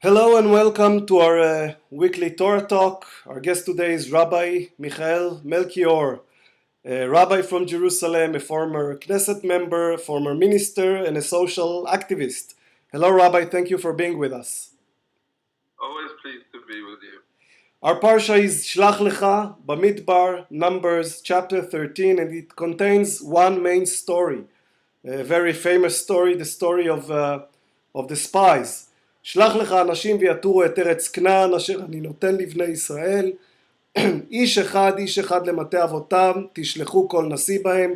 Hello and welcome to our weekly Torah talk. Our guest today is Rabbi Michael Melchior, a rabbi from Jerusalem, a former Knesset member, former minister, and a social activist. Hello, Rabbi. Thank you for being with us. Always pleased to be with you. Our Parsha is Shlach Lecha, Bamidbar, Numbers, chapter 13, and it contains one main story, a very famous story, the story of the spies. שלח לך אנשים ויתורו את ארץ כנען אשר אני נותן לבני ישראל איש אחד למטה אבותם תשלחו כל נשיא בהם.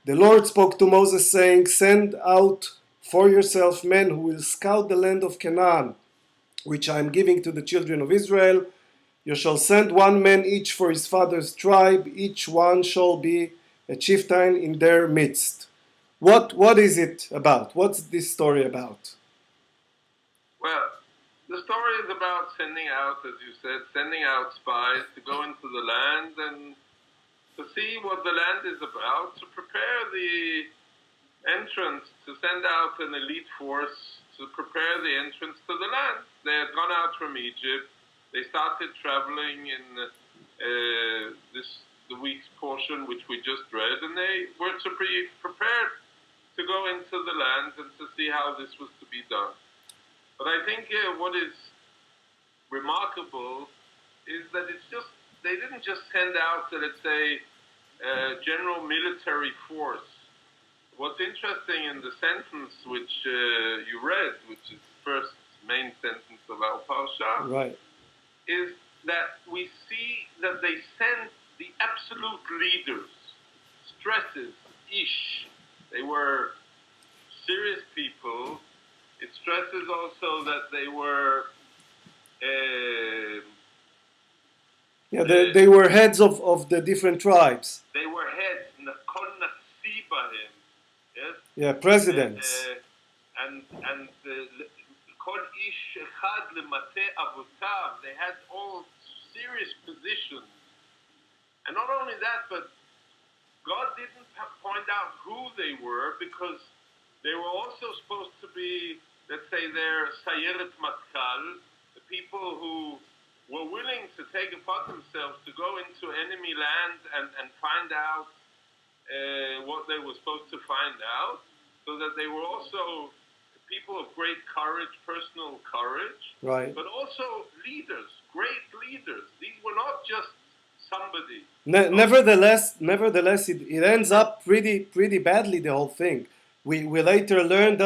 The Lord spoke to Moses saying, send out for yourself men who will scout the land of Canaan which I am giving to the children of Israel. You shall send one man each for his father's tribe, each one shall be a chieftain in their midst. What is it about? What's this story about? Well, the story is about sending out, as you said, sending out spies to go into the land and to see what the land is about, to prepare the entrance, to send out an elite force to prepare the entrance to the land. They had gone out from Egypt. They started traveling in the week's portion, which we just read, and they were to be prepared to go into the land and to see how this was to be done. But I think what is remarkable is that they didn't just send out, let's say, a general military force. What's interesting in the sentence which you read, which is the first main sentence of our Parashat, Right. is that we see that they sent the absolute leaders, stresses, ish. They were serious people. It stresses also that they were they were heads of the different tribes. They were heads, kol nasi bahem, yes? Yeah, presidents. And kol ish echad lemate avotav. They had all serious positions. And not only that, but God didn't point out who they were, because they were also supposed to be, let's say, their Sayeret Matkal, the people who were willing to take upon themselves to go into enemy land and find out what they were supposed to find out, so that they were also people of great courage, personal courage, Right. but also leaders, great leaders. These were not just somebody. Nevertheless, it ends up pretty badly. The whole thing. We later learned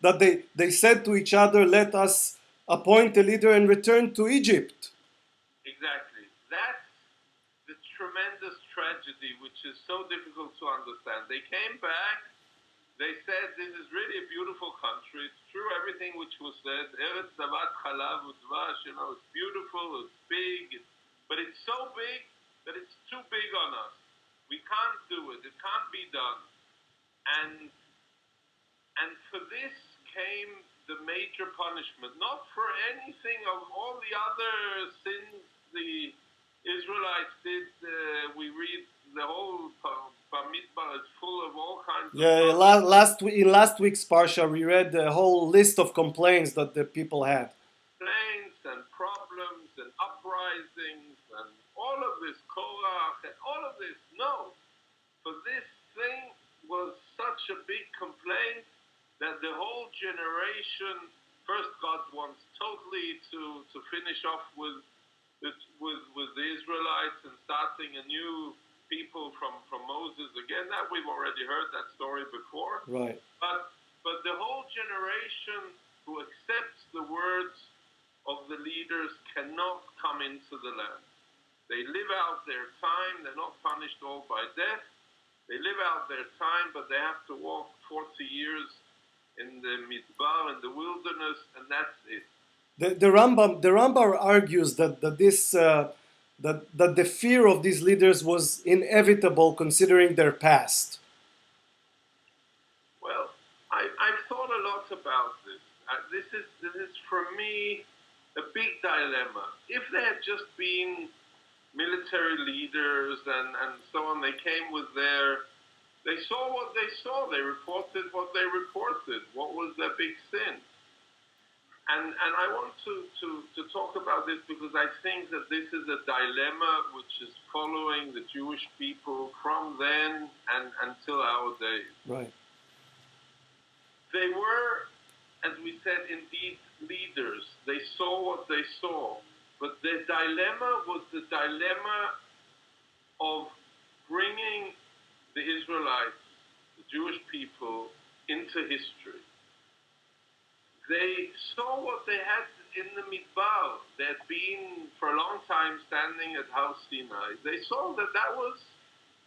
that they said to each other, "Let us appoint a leader and return to Egypt." Exactly. That's the tremendous tragedy, which is so difficult to understand. They came back. They said, "This is really a beautiful country. It's true, everything which was said. Eretz zavat chalav udvash. It's beautiful. It's big. But it's so big that it's too big on us. We can't do it. It can't be done." And for this came the major punishment, not for anything of all the other sins the Israelites did. We read the whole Bamidbar is full of all kinds Yeah, of in last week's parsha, we read the whole list of complaints that the people had. complaints and problems and uprisings and all of this, Korach and all of this. No, for this thing was such a big complaint that the whole generation, first God wants totally to finish off with the Israelites and starting a new people from Moses again. That we've already heard that story before. Right. But the whole generation who accepts the words of the leaders cannot come into the land. They live out their time. They're not punished all by death. They live out their time, but they have to walk 40 years in the midbar, in the wilderness, and that's it. The Rambam argues that the fear of these leaders was inevitable considering their past. Well, I've thought a lot about this. This is for me a big dilemma. If they had just been military leaders and so on, they came with they saw what they saw, they reported what they reported. What was their big sin? And I want to talk about this because I think that this is a dilemma which is following the Jewish people from then and until our days. Right. They were, as we said, indeed leaders. They saw what they saw. But the dilemma was the dilemma of bringing the Israelites, the Jewish people, into history. They saw what they had in the Midbar. They had been for a long time standing at Har Sinai. They saw that that was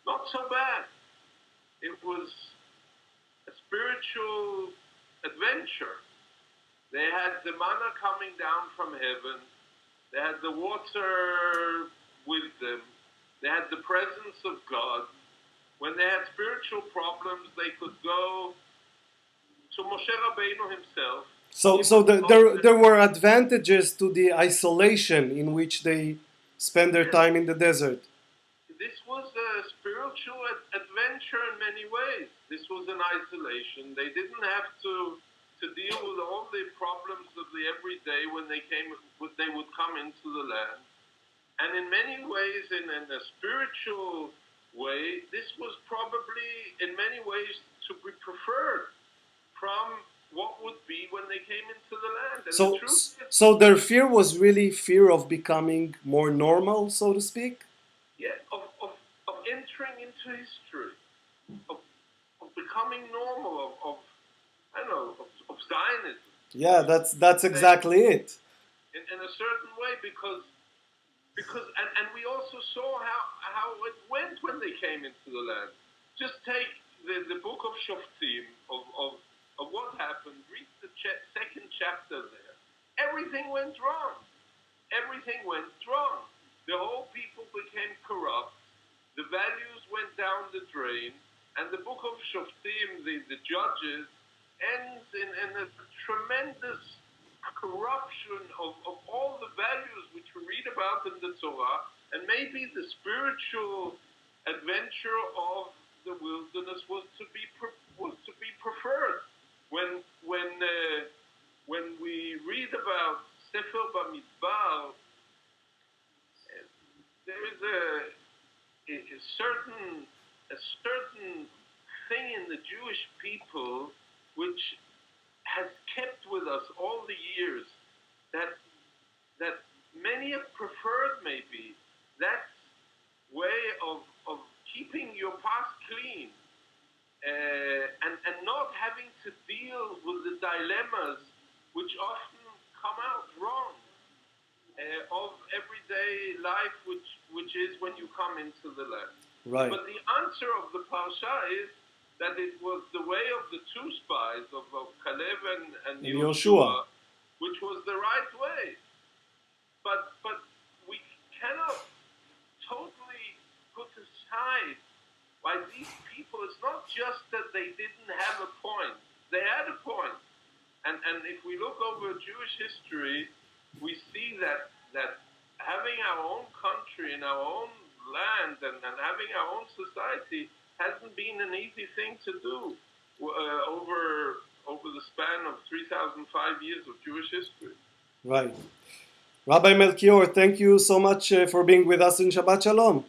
not so bad. It was a spiritual adventure. They had the manna coming down from heaven. They had the water with them. They had the presence of God. When they had spiritual problems, they could go to Moshe Rabbeinu himself. So there were advantages to the isolation in which they spend their time in the desert. This was a spiritual adventure in many ways. This was an isolation. They didn't have to deal with all the problems of the everyday when they would come into the land. And in many ways, in a spiritual way, this was probably in many ways to be preferred from what would be when they came into the land. And So the truth is, so their fear was really fear of becoming more normal, so to speak. yeah, of entering into history, of becoming normal, of I don't know, of Zionism. Yeah, that's exactly it. In a certain way, because and we also saw how it went when they came into the land. Just take the book of Shoftim of what happened. Read the second chapter there. Everything went wrong. Everything went wrong. The whole people became corrupt. The values went down the drain. And the book of Shoftim, the judges, ends in a tremendous corruption of all the values which we read about in the Torah, and maybe the spiritual adventure of the wilderness was to be preferred. When we read about Sefer Bamidbar, there is a certain thing in the Jewish people which has kept with us all the years, that many have preferred maybe that way of keeping your past clean and not having to deal with the dilemmas which often come out wrong of everyday life which is when you come into the land. Right. But the answer of the Parasha is that it was the way of the two spies, of Caleb and Yoshua, which was the right way. But we cannot totally put aside why these people, it's not just that they didn't have a point. They had a point. And if we look over Jewish history, we see that having our own country and our own land and having our own society hasn't been an easy thing to do over the span of 3,005 years of Jewish history. Right. Rabbi Melchior, thank you so much for being with us in Shabbat Shalom.